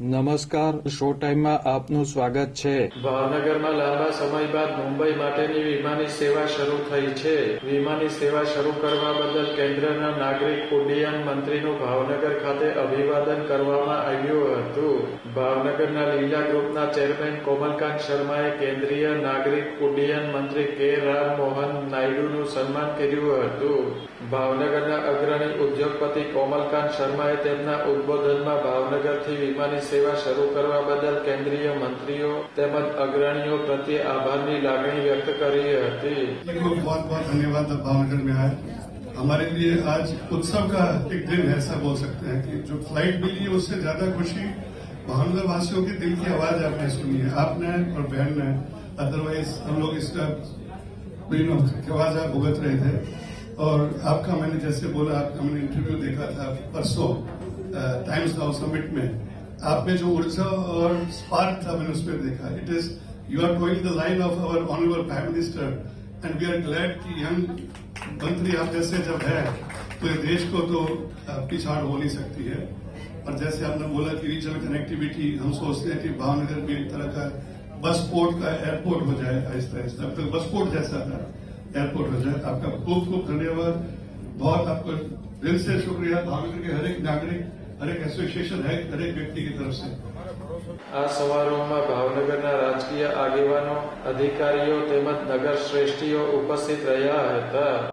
નમસ્કાર, શો ટાઈમમાં આપનું સ્વાગત છે. ભાવનગરમાં લાંબા સમય બાદ મુંબઈ માટેની વિમાની સેવા શરૂ થઈ છે. વિમાની સેવા શરૂ કરવા બદલ કેન્દ્રના નાગરિક ઉડ્ડયન મંત્રીનું ભાવનગર ખાતે અભિવાદન કરવામાં આવ્યું હતું. ભાવનગરના લીલા ગ્રુપના ચેરમેન કોમલકાંત શર્માએ કેન્દ્રીય નાગરિક ઉડ્ડયન મંત્રી કે રામ મોહન નાયડુનું સન્માન કર્યું હતું. ભાવનગરના અગ્રણી ઉદ્યોગપતિ કોમલકાંત શર્માએ તેમના ઉદબોધનમાં ભાવનગરથી વિમાની સેવા શરૂ કરવા બદલ કેન્દ્રીય મંત્રીઓ તેમજ અગ્રણીઓ प्रति आभार की लागणी व्यक्त करी હતી. बहुत बहुत धन्यवाद भावनगर में आए. हमारे लिए आज उत्सव का एक दिन ऐसा बोल सकते हैं कि जो फ्लाइट मिली है उससे ज्यादा खुशी भावनगर वासियों के दिल की आवाज आपने सुनी है, आपने और बहन ने. अदरवाइज हम लोग इसका आवाज आप भुगत रहे थे. और आपका मैंने जैसे बोला, आपका मैंने इंटरव्यू देखा था परसों टाइम्स नाउ समिट में. आप में जो ऊर्जा और स्पार्क था मैंने उसमें देखा. It is you are toeing the line of our honourable prime minister and we are glad कि यंग मंत्री आप जैसे जब है तो ये देश को तो पिछाड़ हो नहीं सकती है. और जैसे आपने बोला कि रीजनल कनेक्टिविटी, हम सोचते हैं कि भावनगर भी एक तरह का बस पोर्ट का एयरपोर्ट हो जाए. आहिस्ता आहिस्ता अब तक बस पोर्ट जैसा था, एयरपोर्ट हो जाए. आपका खूब खूब धन्यवाद. बहुत आपको दिल से शुक्रिया. भावनगर के हर एक नागरिक, हर एक एसोसिएशन है, हर एक व्यक्ति की तरफ से. આ સમારોહમાં ભાવનગરના રાજકીય આગેવાનો, અધિકારીઓ તેમજ નગર શ્રેષ્ઠીઓ ઉપસ્થિત રહ્યા હતા.